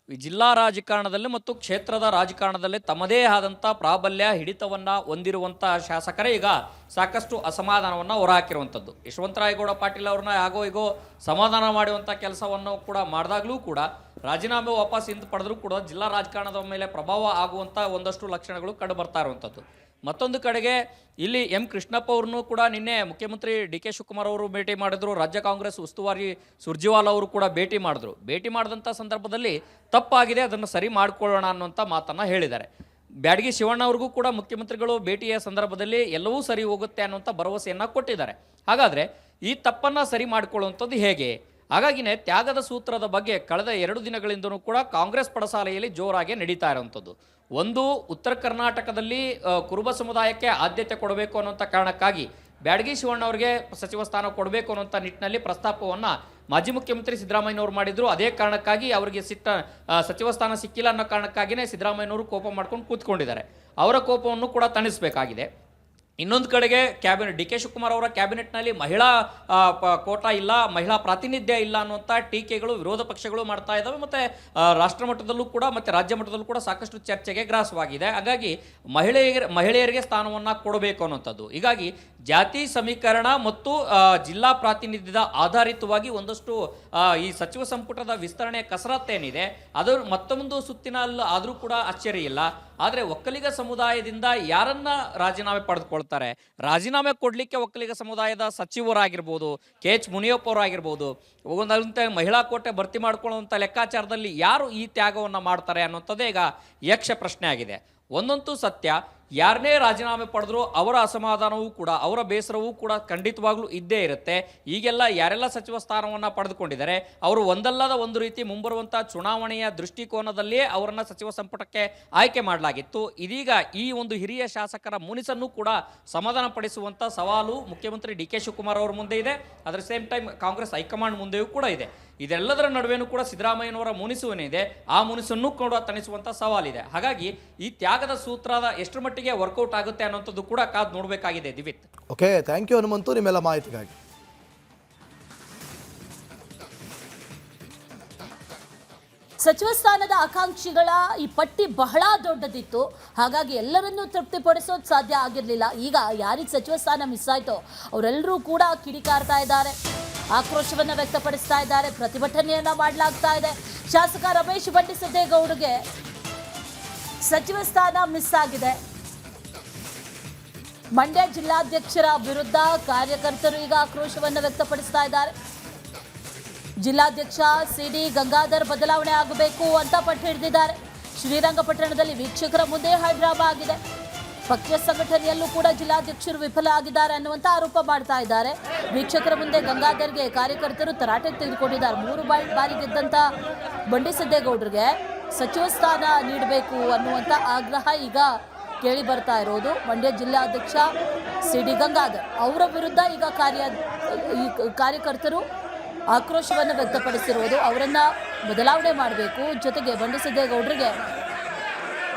ಜಿಲ್ಲಾ ರಾಜಕಾರಣದಲ್ಲಿ ಮತ್ತು ಕ್ಷೇತ್ರದ ರಾಜಕಾರಣದಲ್ಲಿ ತಮ್ಮದೇ ಆದಂಥ ಪ್ರಾಬಲ್ಯ ಹಿಡಿತವನ್ನು ಹೊಂದಿರುವಂಥ ಶಾಸಕರೇ ಈಗ ಸಾಕಷ್ಟು ಅಸಮಾಧಾನವನ್ನು ಹೊರಹಾಕಿರುವಂಥದ್ದು. ಯಶವಂತರಾಯಗೌಡ ಪಾಟೀಲ್ ಅವ್ರನ್ನ ಆಗೋ ಈಗೋ ಸಮಾಧಾನ ಮಾಡುವಂಥ ಕೆಲಸವನ್ನು ಕೂಡ ಮಾಡಿದಾಗಲೂ ಕೂಡ ರಾಜೀನಾಮೆ ವಾಪಸ್ ಹಿಂದೆ ಪಡೆದರೂ ಕೂಡ ಜಿಲ್ಲಾ ರಾಜಕಾರಣದ ಮೇಲೆ ಪ್ರಭಾವ ಆಗುವಂಥ ಒಂದಷ್ಟು ಲಕ್ಷಣಗಳು ಕಂಡು ಬರ್ತಾ ಇರುವಂಥದ್ದು. ಮತ್ತೊಂದು ಕಡೆಗೆ ಇಲ್ಲಿ ಎಂ ಕೃಷ್ಣಪ್ಪ ಅವ್ರನ್ನೂ ಕೂಡ ನಿನ್ನೆ ಮುಖ್ಯಮಂತ್ರಿ DK ಶಿವಕುಮಾರ್ ಅವರು ಭೇಟಿ ಮಾಡಿದ್ರು. ರಾಜ್ಯ ಕಾಂಗ್ರೆಸ್ ಉಸ್ತುವಾರಿ ಸುರ್ಜೇವಾಲಾ ಅವರು ಕೂಡ ಭೇಟಿ ಮಾಡಿದ್ರು. ಭೇಟಿ ಮಾಡಿದಂಥ ಸಂದರ್ಭದಲ್ಲಿ ತಪ್ಪಾಗಿದೆ, ಅದನ್ನು ಸರಿ ಮಾಡಿಕೊಳ್ಳೋಣ ಅನ್ನುವಂಥ ಮಾತನ್ನು ಹೇಳಿದ್ದಾರೆ. ಬ್ಯಾಡಗಿ ಶಿವಣ್ಣ ಅವ್ರಿಗೂ ಕೂಡ ಮುಖ್ಯಮಂತ್ರಿಗಳು ಭೇಟಿಯ ಸಂದರ್ಭದಲ್ಲಿ ಎಲ್ಲವೂ ಸರಿ ಹೋಗುತ್ತೆ ಅನ್ನುವಂಥ ಭರವಸೆಯನ್ನು ಕೊಟ್ಟಿದ್ದಾರೆ. ಹಾಗಾದರೆ ಈ ತಪ್ಪನ್ನು ಸರಿ ಮಾಡಿಕೊಳ್ಳುವಂಥದ್ದು ಹೇಗೆ? ಹಾಗಾಗಿನೇ ತ್ಯಾಗದ ಸೂತ್ರದ ಬಗ್ಗೆ ಕಳೆದ 2 ದಿನಗಳಿಂದಲೂ ಕೂಡ ಕಾಂಗ್ರೆಸ್ ಪಡಸಾಲೆಯಲ್ಲಿ ಜೋರಾಗಿ ನಡೀತಾ ಇರುವಂಥದ್ದು. ಒಂದು, ಉತ್ತರ ಕರ್ನಾಟಕದಲ್ಲಿ ಕುರುಬ ಸಮುದಾಯಕ್ಕೆ ಆದ್ಯತೆ ಕೊಡಬೇಕು ಅನ್ನೋಂಥ ಕಾರಣಕ್ಕಾಗಿ ಬ್ಯಾಡಗಿ ಶಿವಣ್ಣ ಅವರಿಗೆ ಸಚಿವ ಸ್ಥಾನ ಕೊಡಬೇಕು ಅನ್ನೋಂಥ ನಿಟ್ಟಿನಲ್ಲಿ ಪ್ರಸ್ತಾಪವನ್ನು ಮಾಜಿ ಮುಖ್ಯಮಂತ್ರಿ ಸಿದ್ದರಾಮಯ್ಯನವರು ಮಾಡಿದ್ರು. ಅದೇ ಕಾರಣಕ್ಕಾಗಿ ಅವರಿಗೆ ಸಚಿವ ಸ್ಥಾನ ಸಿಕ್ಕಿಲ್ಲ ಅನ್ನೋ ಕಾರಣಕ್ಕಾಗಿಯೇ ಸಿದ್ದರಾಮಯ್ಯನವರು ಕೋಪ ಮಾಡ್ಕೊಂಡು ಕೂತ್ಕೊಂಡಿದ್ದಾರೆ. ಅವರ ಕೋಪವನ್ನು ಕೂಡ ತಣಿಸಬೇಕಾಗಿದೆ. ಇನ್ನೊಂದು ಕಡೆಗೆ DK ಶಿವಕುಮಾರ್ ಅವರ ಕ್ಯಾಬಿನೆಟ್ನಲ್ಲಿ ಮಹಿಳಾ ಕೋಟಾ ಇಲ್ಲ, ಮಹಿಳಾ ಪ್ರಾತಿನಿಧ್ಯ ಇಲ್ಲ ಅನ್ನುವಂಥ ಟೀಕೆಗಳು ವಿರೋಧ ಪಕ್ಷಗಳು ಮಾಡ್ತಾ ಇದ್ದಾವೆ. ಮತ್ತು ರಾಷ್ಟ್ರ ಮಟ್ಟದಲ್ಲೂ ಕೂಡ ಮತ್ತು ರಾಜ್ಯ ಮಟ್ಟದಲ್ಲೂ ಕೂಡ ಸಾಕಷ್ಟು ಚರ್ಚೆಗೆ ಗ್ರಾಸವಾಗಿದೆ. ಹಾಗಾಗಿ ಮಹಿಳೆಯರಿಗೆ ಸ್ಥಾನವನ್ನು ಕೊಡಬೇಕು ಅನ್ನುವಂಥದ್ದು. ಹೀಗಾಗಿ ಜಾತಿ ಸಮೀಕರಣ ಮತ್ತು ಜಿಲ್ಲಾ ಪ್ರಾತಿನಿಧ್ಯದ ಆಧಾರಿತವಾಗಿ ಒಂದಷ್ಟು ಈ ಸಚಿವ ಸಂಪುಟದ ವಿಸ್ತರಣೆ ಕಸರತ್ತೇನಿದೆ ಅದು ಮತ್ತೊಂದು ಸುತ್ತಿನಲ್ಲಿ ಆದರೂ ಕೂಡ ಆಶ್ಚರ್ಯ ಇಲ್ಲ. ಆದರೆ ಒಕ್ಕಲಿಗ ಸಮುದಾಯದಿಂದ ಯಾರನ್ನ ರಾಜೀನಾಮೆ ಪಡೆದುಕೊಳ್ತಾರೆ, ರಾಜೀನಾಮೆ ಕೊಡಲಿಕ್ಕೆ ಒಕ್ಕಲಿಗ ಸಮುದಾಯದ ಸಚಿವರಾಗಿರ್ಬೋದು, KH ಮುನಿಯಪ್ಪ ಅವರಾಗಿರ್ಬೋದು, ಒಂದಂತೆ ಮಹಿಳಾ ಕೋಟೆ ಭರ್ತಿ ಮಾಡ್ಕೊಳ್ಳುವಂಥ ಲೆಕ್ಕಾಚಾರದಲ್ಲಿ ಯಾರು ಈ ತ್ಯಾಗವನ್ನು ಮಾಡ್ತಾರೆ ಅನ್ನೋಂಥದ್ದೇ ಈಗ ಯಕ್ಷ ಪ್ರಶ್ನೆ ಆಗಿದೆ. ಒಂದಂತೂ ಸತ್ಯ, ಯಾರನ್ನೇ ರಾಜೀನಾಮೆ ಪಡೆದ್ರು ಅವರ ಅಸಮಾಧಾನವೂ ಕೂಡ ಅವರ ಬೇಸರವೂ ಕೂಡ ಖಂಡಿತವಾಗ್ಲೂ ಇದ್ದೇ ಇರುತ್ತೆ. ಈಗೆಲ್ಲ ಯಾರೆಲ್ಲ ಸಚಿವ ಸ್ಥಾನವನ್ನು ಪಡೆದುಕೊಂಡಿದ್ದಾರೆ ಅವರು ಒಂದಲ್ಲದ ಒಂದು ರೀತಿ ಮುಂಬರುವಂಥ ಚುನಾವಣೆಯ ದೃಷ್ಟಿಕೋನದಲ್ಲಿಯೇ ಅವರನ್ನು ಸಚಿವ ಸಂಪುಟಕ್ಕೆ ಆಯ್ಕೆ ಮಾಡಲಾಗಿತ್ತು. ಇದೀಗ ಈ ಒಂದು ಹಿರಿಯ ಶಾಸಕರ ಮುನಿಸನ್ನು ಕೂಡ ಸಮಾಧಾನ ಪಡಿಸುವಂಥ ಸವಾಲು ಮುಖ್ಯಮಂತ್ರಿ DK ಶಿವಕುಮಾರ್ ಅವರ ಮುಂದೆ ಇದೆ. ಅದರ ಸೇಮ್ ಟೈಮ್ ಕಾಂಗ್ರೆಸ್ ಹೈಕಮಾಂಡ್ ಮುಂದೆಯೂ ಕೂಡ ಇದೆ. ಇದೆಲ್ಲದರ ನಡುವೆನೂ ಕೂಡ ಸಿದ್ದರಾಮಯ್ಯನವರ ಮುನಿಸುವನಿದೆ, ಆ ಮುನಿಸನ್ನು ಕೂಡ ತಣಿಸುವಂಥ ಸವಾಲಿದೆ. ಹಾಗಾಗಿ ಈ ತ್ಯಾಗದ ಸೂತ್ರದ ಎಷ್ಟರ ಮಟ್ಟಿಗೆ ವರ್ಕೌಟ್ ಆಗುತ್ತೆ ಅನ್ನೋಂಥದ್ದು ಕೂಡ ಕಾದು ನೋಡಬೇಕಾಗಿದೆ. ದಿವಿತ್, ಓಕೆ, ಥ್ಯಾಂಕ್ ಯು ಹನುಮಂತು ನಿಮ್ಮೆಲ್ಲ ಮಾಹಿತಿಗಾಗಿ. ಸಚಿವ ಸ್ಥಾನದ ಆಕಾಂಕ್ಷಿಗಳ ಈ ಪಟ್ಟಿ ಬಹಳ ದೊಡ್ಡದಿತ್ತು. ಹಾಗಾಗಿ ಎಲ್ಲರನ್ನೂ ತೃಪ್ತಿಪಡಿಸೋದು ಸಾಧ್ಯ ಆಗಿರಲಿಲ್ಲ. ಈಗ ಯಾರಿಗೆ ಸಚಿವ ಸ್ಥಾನ ಮಿಸ್ ಆಯಿತೋ ಅವರೆಲ್ಲರೂ ಕೂಡ ಕಿಡಿಕಾರ್ತಾ ಇದ್ದಾರೆ, ಆಕ್ರೋಶವನ್ನು ವ್ಯಕ್ತಪಡಿಸ್ತಾ ಇದ್ದಾರೆ, ಪ್ರತಿಭಟನೆಯನ್ನ ಮಾಡಲಾಗ್ತಾ ಇದೆ. ಶಾಸಕ ರಮೇಶ್ ಬಂಡಿಸಿದ್ದೇಗೌಡರಿಗೆ ಸಚಿವ ಸ್ಥಾನ ಮಿಸ್ ಆಗಿದೆ. ಮಂಡ್ಯ ಜಿಲ್ಲಾಧ್ಯಕ್ಷರ ವಿರುದ್ಧ ಕಾರ್ಯಕರ್ತರು ಈಗ ಆಕ್ರೋಶವನ್ನು ವ್ಯಕ್ತಪಡಿಸ್ತಾ ಇದ್ದಾರೆ. ಜಿಲ್ಲಾಧ್ಯಕ್ಷ CD ಗಂಗಾಧರ್ ಬದಲಾವಣೆ ಆಗಬೇಕು ಅಂತ ಪಟ್ಟು ಹಿಡಿದಿದ್ದಾರೆ. ಶ್ರೀರಂಗಪಟ್ಟಣದಲ್ಲಿ ವೀಕ್ಷಕರ ಮುಂದೆ ಹೈಡ್ರಾಮಾ ಆಗಿದೆ. ಪಕ್ಷ ಸಂಘಟನೆಯಲ್ಲೂ ಕೂಡ ಜಿಲ್ಲಾಧ್ಯಕ್ಷರು ವಿಫಲ ಆಗಿದ್ದಾರೆ ಅನ್ನುವಂಥ ಆರೋಪ ಮಾಡ್ತಾ ಇದ್ದಾರೆ. ವೀಕ್ಷಕರ ಮುಂದೆ ಗಂಗಾಧರ್ಗೆ ಕಾರ್ಯಕರ್ತರು ತರಾಟೆಗೆ ತೆಗೆದುಕೊಂಡಿದ್ದಾರೆ. 3 ಬಾರಿ ಗೆದ್ದಂಥ ಬಂಡಿಸಿದ್ದೇಗೌಡರಿಗೆ ಸಚಿವ ಸ್ಥಾನ ನೀಡಬೇಕು ಅನ್ನುವಂಥ ಆಗ್ರಹ ಈಗ ಕೇಳಿ ಬರ್ತಾ ಇರೋದು. ಮಂಡ್ಯ ಜಿಲ್ಲಾಧ್ಯಕ್ಷ CD ಗಂಗಾಧರ್ ಅವರ ವಿರುದ್ಧ ಈಗ ಕಾರ್ಯಕರ್ತರು ಆಕ್ರೋಶವನ್ನು ವ್ಯಕ್ತಪಡಿಸಿರುವುದು. ಅವರನ್ನ ಬದಲಾವಣೆ ಮಾಡಬೇಕು, ಜೊತೆಗೆ ಬಂಡಿಸಿದ್ದೇಗೌಡರಿಗೆ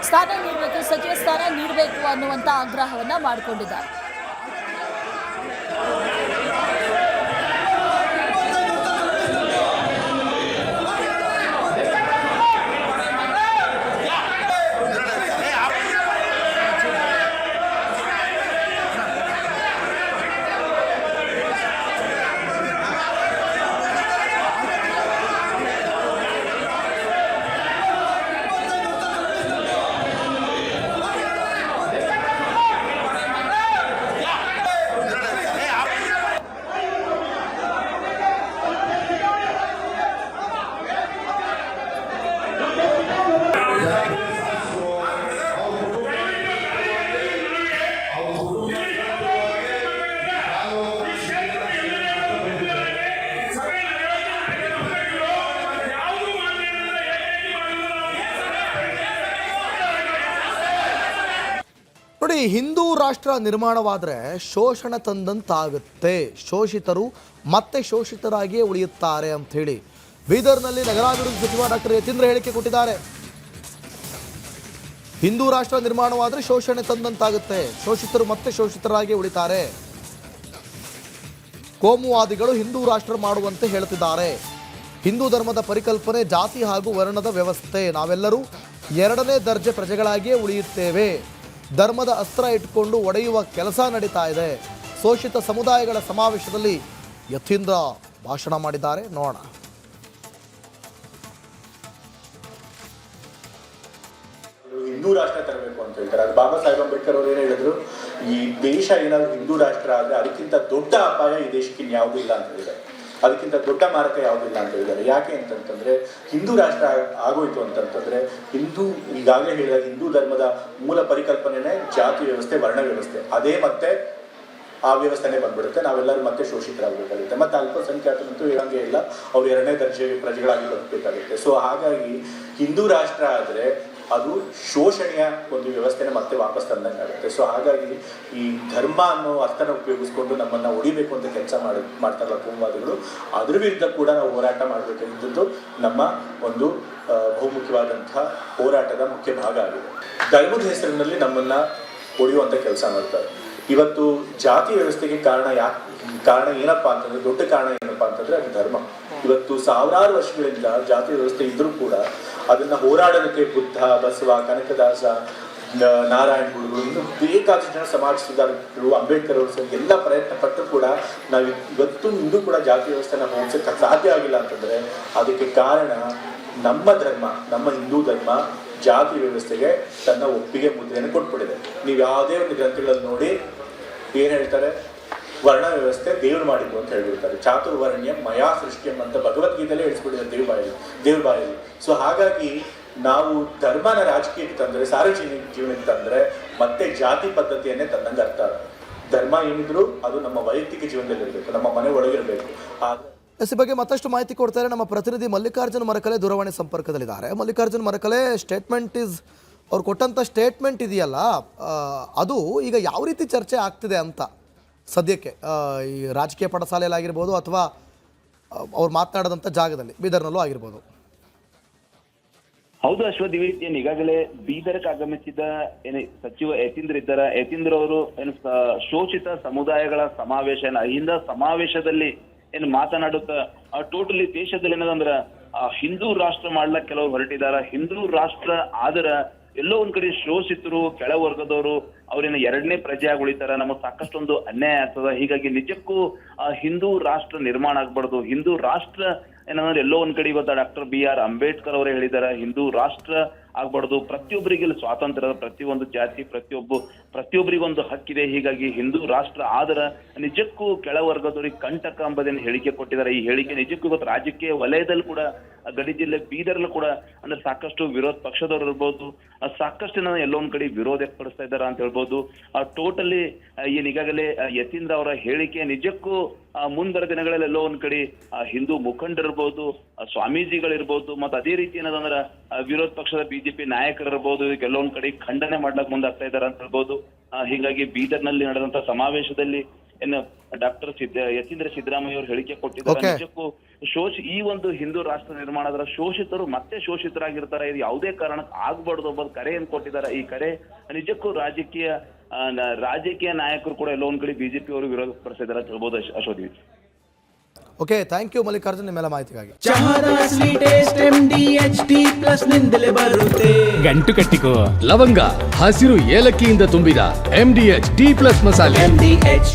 ಸ್ಥಾನ ನೀಡಬೇಕು, ಸಚಿವ ಸ್ಥಾನ ನೀಡಬೇಕು ಅನ್ನುವಂಥ ಆಗ್ರಹವನ್ನು ಮಾಡಿಕೊಂಡಿದ್ದಾರೆ. ನೋಡಿ, ಹಿಂದೂ ರಾಷ್ಟ್ರ ನಿರ್ಮಾಣವಾದರೆ ಶೋಷಣೆ ತಂದಂತಾಗುತ್ತೆ, ಶೋಷಿತರು ಮತ್ತೆ ಶೋಷಿತರಾಗಿಯೇ ಉಳಿಯುತ್ತಾರೆ ಅಂಥೇಳಿ ಬೀದರ್ನಲ್ಲಿ ನಗರಾಭಿವೃದ್ಧಿ ಸಚಿವ ಡಾಕ್ಟರ್ ಯತೀಂದ್ರ ಹೇಳಿಕೆ ಕೊಟ್ಟಿದ್ದಾರೆ. ಹಿಂದೂ ರಾಷ್ಟ್ರ ನಿರ್ಮಾಣವಾದರೆ ಶೋಷಣೆ ತಂದಂತಾಗುತ್ತೆ, ಶೋಷಿತರು ಮತ್ತೆ ಶೋಷಿತರಾಗಿ ಉಳಿತಾರೆ. ಕೋಮುವಾದಿಗಳು ಹಿಂದೂ ರಾಷ್ಟ್ರ ಮಾಡುವಂತೆ ಹೇಳುತ್ತಿದ್ದಾರೆ. ಹಿಂದೂ ಧರ್ಮದ ಪರಿಕಲ್ಪನೆ ಜಾತಿ ಹಾಗೂ ವರ್ಣದ ವ್ಯವಸ್ಥೆ. ನಾವೆಲ್ಲರೂ ಎರಡನೇ ದರ್ಜೆ ಪ್ರಜೆಗಳಾಗಿಯೇ ಉಳಿಯುತ್ತೇವೆ. ಧರ್ಮದ ಅಸ್ತ್ರ ಇಟ್ಕೊಂಡು ಒಡೆಯುವ ಕೆಲಸ ನಡೀತಾ ಇದೆ. ಶೋಷಿತ ಸಮುದಾಯಗಳ ಸಮಾವೇಶದಲ್ಲಿ ಯತೀಂದ್ರ ಭಾಷಣ ಮಾಡಿದ್ದಾರೆ. ನೋಡೋಣ. ಹಿಂದೂ ರಾಷ್ಟ್ರ ತರಬೇಕು ಅಂತ ಹೇಳ್ತಾರೆ. ಅದು ಬಾಬಾ ಸಾಹೇಬ್ ಅಂಬೇಡ್ಕರ್ ಅವರು ಏನು ಹೇಳಿದ್ರು, ಈ ದೇಶ ಏನಾದ್ರು ಹಿಂದೂ ರಾಷ್ಟ್ರ ಆದ್ರೆ ಅದಕ್ಕಿಂತ ದೊಡ್ಡ ಅಪಾಯ ಈ ದೇಶಕ್ಕೆ ಇನ್ಯಾವುದೂ ಇಲ್ಲ ಅಂತ ಹೇಳಿದ್ದಾರೆ. ಅದಕ್ಕಿಂತ ದೊಡ್ಡ ಮಾರಕ ಯಾವುದಿಲ್ಲ ಅಂತ ಹೇಳಿದ್ದಾರೆ. ಯಾಕೆ ಅಂತಂತಂದ್ರೆ ಹಿಂದೂ ರಾಷ್ಟ್ರ ಆಗೋಯ್ತು ಅಂತಂತಂದ್ರೆ ಈಗಾಗಲೇ ಹೇಳಿದ ಹಿಂದೂ ಧರ್ಮದ ಮೂಲ ಪರಿಕಲ್ಪನೆನೇ ಜಾತಿ ವ್ಯವಸ್ಥೆ, ವರ್ಣ ವ್ಯವಸ್ಥೆ. ಅದೇ ಮತ್ತೆ ಆ ವ್ಯವಸ್ಥೆನೇ ಬಂದ್ಬಿಡುತ್ತೆ. ನಾವೆಲ್ಲರೂ ಮತ್ತೆ ಶೋಷಿತರಾಗಬೇಕಾಗುತ್ತೆ. ಮತ್ತೆ ಅಲ್ಪಸಂಖ್ಯಾತರಂತೂ ಹೇಳಂಗೆ ಇಲ್ಲ, ಅವ್ರು ಎರಡನೇ ದರ್ಜೆ ಪ್ರಜೆಗಳಾಗಿ ಬದುಕಬೇಕಾಗುತ್ತೆ. ಸೊ ಹಾಗಾಗಿ ಹಿಂದೂ ರಾಷ್ಟ್ರ ಆದರೆ ಅದು ಶೋಷಣೆಯ ಒಂದು ವ್ಯವಸ್ಥೆನ ಮತ್ತೆ ವಾಪಸ್ ತಂದಂಗೆ ಆಗುತ್ತೆ. ಸೊ ಹಾಗಾಗಿ ಈ ಧರ್ಮ ಅನ್ನೋ ಅರ್ಥನ ಉಪಯೋಗಿಸ್ಕೊಂಡು ನಮ್ಮನ್ನು ಹೊಡಿಬೇಕು ಅಂತ ಕೆಲಸ ಮಾಡ್ತಾರಲ್ಲ ಕೋಮುವಾದಿಗಳು, ಅದ್ರ ವಿರುದ್ಧ ಕೂಡ ನಾವು ಹೋರಾಟ ಮಾಡಬೇಕಾಗಿದ್ದು ನಮ್ಮ ಒಂದು ಬಹುಮುಖ್ಯವಾದಂತಹ ಹೋರಾಟದ ಮುಖ್ಯ ಭಾಗ ಆಗಿದೆ. ಧರ್ಮದ ಹೆಸರಿನಲ್ಲಿ ನಮ್ಮನ್ನ ಹೊಡೆಯುವಂಥ ಕೆಲಸ ಮಾಡ್ತಾರೆ. ಇವತ್ತು ಜಾತಿ ವ್ಯವಸ್ಥೆಗೆ ಕಾರಣ ಏನಪ್ಪಾ ಅಂತಂದ್ರೆ, ದೊಡ್ಡ ಕಾರಣ ಏನಪ್ಪಾ ಅಂತಂದ್ರೆ ಅದು ಧರ್ಮ. ಇವತ್ತು ಸಾವಿರಾರು ವರ್ಷಗಳಿಂದ ಜಾತಿ ವ್ಯವಸ್ಥೆ ಇದ್ರೂ ಕೂಡ ಅದನ್ನ ಹೋರಾಡೋದಕ್ಕೆ ಬುದ್ಧ, ಬಸವ, ಕನಕದಾಸ, ನಾರಾಯಣ ಗುರುಗಳು, ಇನ್ನು ಬೇಕಾದಷ್ಟು ಜನ ಸಮಾಜ ಸುಧಾರಕರು, ಅಂಬೇಡ್ಕರ್ ಅವರು ಎಲ್ಲ ಪ್ರಯತ್ನ ಪಟ್ಟರು ಕೂಡ ನಾವು ಇವತ್ತು ಇಂದು ಕೂಡ ಜಾತಿ ವ್ಯವಸ್ಥೆನ ಹೋಗ್ಸಕ್ಕೆ ಸಾಧ್ಯ ಆಗಿಲ್ಲ ಅಂತಂದ್ರೆ ಅದಕ್ಕೆ ಕಾರಣ ನಮ್ಮ ಧರ್ಮ, ನಮ್ಮ ಹಿಂದೂ ಧರ್ಮ ಜಾತಿ ವ್ಯವಸ್ಥೆಗೆ ತನ್ನ ಒಪ್ಪಿಗೆ ಮುದ್ರೆಯನ್ನು ಕೊಟ್ಬಿಟ್ಟಿದೆ. ನೀವು ಯಾವುದೇ ಒಂದು ಗ್ರಂಥಗಳಲ್ಲಿ ನೋಡಿ ಏನ್ ಹೇಳ್ತಾರೆ, ವರ್ಣ ವ್ಯವಸ್ಥೆ ದೇವ್ರು ಮಾಡಿದ್ದು ಅಂತ ಹೇಳ್ಬಿಡ್ತಾರೆ. ಚಾತುರ್ವರ್ಣ್ಯ ಮಯಾ ಸೃಷ್ಟಿಯಂ ಅಂತ ಭಗವದ್ಗೀತೆಯಲ್ಲೇ ಹೇಳಿಸ್ಬಿಟ್ಟಿದ್ದಾರೆ ದೇವ್ರ ಬಾಯಲ್ಲಿ. ಸೊ ಹಾಗಾಗಿ ನಾವು ಧರ್ಮನ ರಾಜಕೀಯಕ್ಕೆ ತಂದ್ರೆ, ಸಾರ್ವಜನಿಕ ಜೀವನಕ್ಕೆ ತಂದ್ರೆ ಮತ್ತೆ ಜಾತಿ ಪದ್ಧತಿಯನ್ನೇ ತಂದಂಗೆ ಅರ್ಥ. ಧರ್ಮ ಏನಿದ್ರು ಅದು ನಮ್ಮ ವೈಯಕ್ತಿಕ ಜೀವನದಲ್ಲಿ ಇರಬೇಕು, ನಮ್ಮ ಮನೆ ಒಳಗಿರಬೇಕು. ಈ ಬಗ್ಗೆ ಮತ್ತಷ್ಟು ಮಾಹಿತಿ ಕೊಡ್ತಾರೆ ನಮ್ಮ ಪ್ರತಿನಿಧಿ ಮಲ್ಲಿಕಾರ್ಜುನ್ ಮರಕಲೆ ದೂರವಾಣಿ ಸಂಪರ್ಕದಲ್ಲಿದ್ದಾರೆ. ಮಲ್ಲಿಕಾರ್ಜುನ್ ಮರಕಲೆ, ಅವ್ರು ಕೊಟ್ಟಂಥ ಸ್ಟೇಟ್ಮೆಂಟ್ ಇದೆಯಲ್ಲ, ಅದು ಈಗ ಯಾವ ರೀತಿ ಚರ್ಚೆ ಆಗ್ತಿದೆ ಅಂತ ಸದ್ಯಕ್ಕೆ ಈ ರಾಜಕೀಯ ಪಡಸಾಲೆಯಲ್ಲಾಗಿರ್ಬೋದು ಅಥವಾ ಅವ್ರು ಮಾತನಾಡಿದಂಥ ಜಾಗದಲ್ಲಿ ಬೀದರ್ನಲ್ಲೂ ಆಗಿರ್ಬೋದು? ಹೌದು ಅಶ್ವಥ್, ಏನು ಈಗಾಗಲೇ ಬೀದರ್ಗೆ ಆಗಮಿಸಿದ ಏನು ಸಚಿವ ಯತೀಂದ್ರ ಇದ್ದಾರೆ. ಯತೀಂದ್ರ ಅವರು ಏನು ಶೋಷಿತ ಸಮುದಾಯಗಳ ಸಮಾವೇಶ, ಅಹಿಂದ ಸಮಾವೇಶದಲ್ಲಿ ಏನು ಮಾತನಾಡುತ್ತಾ ಟೋಟಲಿ ದೇಶದಲ್ಲಿ ಏನದಂದ್ರ ಹಿಂದೂ ರಾಷ್ಟ್ರ ಮಾಡ್ಲಕ್ ಕೆಲವರು ಹೊರಟಿದಾರ. ಹಿಂದೂ ರಾಷ್ಟ್ರ ಆದ್ರ ಎಲ್ಲೋ ಒಂದ್ ಕಡೆ ಶೋಷಿತರು, ಕೆಳವರ್ಗದವರು ಅವ್ರೇನ ಎರಡನೇ ಪ್ರಜೆಯಾಗಿ ಉಳಿತಾರ, ನಮಗ್ ಸಾಕಷ್ಟೊಂದು ಅನ್ಯಾಯ ಆಗ್ತದ. ಹೀಗಾಗಿ ನಿಜಕ್ಕೂ ಹಿಂದೂ ರಾಷ್ಟ್ರ ನಿರ್ಮಾಣ ಆಗ್ಬಾರ್ದು. ಹಿಂದೂ ರಾಷ್ಟ್ರ ಏನಂದ್ರೆ ಎಲ್ಲೋ ಒಂದ್ ಕಡೆ ಇವತ್ತ ಡಾಕ್ಟರ್ BR ಅಂಬೇಡ್ಕರ್ ಅವರೇ ಹೇಳಿದಾರೆ, ಹಿಂದೂ ರಾಷ್ಟ್ರ ಆಗ್ಬಾರ್ದು. ಪ್ರತಿಯೊಬ್ಬರಿಗೆ ಸ್ವಾತಂತ್ರ್ಯದ, ಪ್ರತಿಯೊಂದು ಜಾತಿ ಪ್ರತಿಯೊಬ್ಬರಿಗೊಂದು ಹಕ್ಕಿದೆ. ಹೀಗಾಗಿ ಹಿಂದೂ ರಾಷ್ಟ್ರ ಆದ್ರ ನಿಜಕ್ಕೂ ಕೆಳವರ್ಗದವ್ರಿಗೆ ಕಂಟಕ ಎಂಬುದನ್ನು ಹೇಳಿಕೆ ಕೊಟ್ಟಿದ್ದಾರೆ. ಈ ಹೇಳಿಕೆ ನಿಜಕ್ಕೂ ಇವತ್ತು ರಾಜಕೀಯ ವಲಯದಲ್ಲಿ ಕೂಡ, ಗಡಿ ಜಿಲ್ಲೆ ಬೀದರ್ಲು ಕೂಡ ಅಂದ್ರೆ ಸಾಕಷ್ಟು ವಿರೋಧ ಪಕ್ಷದವ್ರು ಇರ್ಬೋದು, ಸಾಕಷ್ಟು ಜನ ಎಲ್ಲೊಂದ್ ಕಡೆ ವಿರೋಧ ವ್ಯಕ್ತಪಡಿಸ್ತಾ ಇದ್ದಾರ ಅಂತ ಹೇಳ್ಬೋದು. ಟೋಟಲಿ ಏನ್ ಈಗಾಗಲೇ ಯತೀಂದ್ರ ಅವರ ಹೇಳಿಕೆ ನಿಜಕ್ಕೂ ಮುಂಬರುವ ದಿನಗಳಲ್ಲಿ ಎಲ್ಲೋ ಒಂದ್ ಕಡೆ ಹಿಂದೂ ಮುಖಂಡರಿರ್ಬೋದು, ಸ್ವಾಮೀಜಿಗಳಿರ್ಬೋದು, ಮತ್ತೆ ಅದೇ ರೀತಿ ಏನದಂದ್ರ ವಿರೋಧ ಪಕ್ಷದ BJP ನಾಯಕರಿರ್ಬೋದು, ಕೆಲವೊಂದ್ ಕಡೆ ಖಂಡನೆ ಮಾಡ್ಲಕ್ ಮುಂದಾಗ್ತಾ ಇದಾರ ಅಂತ ಹೇಳ್ಬೋದು. ಹೀಗಾಗಿ ಬೀದರ್ನಲ್ಲಿ ನಡೆದಂತ ಸಮಾವೇಶದಲ್ಲಿ ಏನು ಡಾಕ್ಟರ್ ಯತೀಂದ್ರ ಸಿದ್ದರಾಮಯ್ಯ ಅವರು ಹೇಳಿಕೆ ಕೊಟ್ಟಿದ್ದಾರೆ. ನಿಜಕ್ಕೂ ಈ ಒಂದು ಹಿಂದೂ ರಾಷ್ಟ್ರ ನಿರ್ಮಾಣದ ಶೋಷಿತರು ಮತ್ತೆ ಶೋಷಿತರಾಗಿರ್ತಾರೆ, ಇದು ಯಾವುದೇ ಕಾರಣಕ್ಕೆ ಆಗ್ಬಾರ್ದು ಒಬ್ಬ ಕರೆಯನ್ನು ಕೊಟ್ಟಿದ್ದಾರೆ. ಈ ಕರೆ ನಿಜಕ್ಕೂ ರಾಜಕೀಯ ನಾಯಕರು ಕೂಡ ಎಲ್ಲೋ ಒಂದ್ ಕಡೆ BJP ಅವರು ವಿರೋಧ ಪಡಿಸಿದ್ದಾರೆ ಅಂತ ಹೇಳ್ಬೋದು Ashwathi. Okay, thank you Mallikarjun, ನಿಮ್ಮೆಲ್ಲ ಮಾಹಿತಿಗಾಗಿ. ಗಂಟು ಕಟ್ಟಿಕೋ ಲವಂಗ, ಹಸಿರು ಏಲಕ್ಕಿಯಿಂದ ತುಂಬಿದ MDH T+ ಮಸಾಲೆ.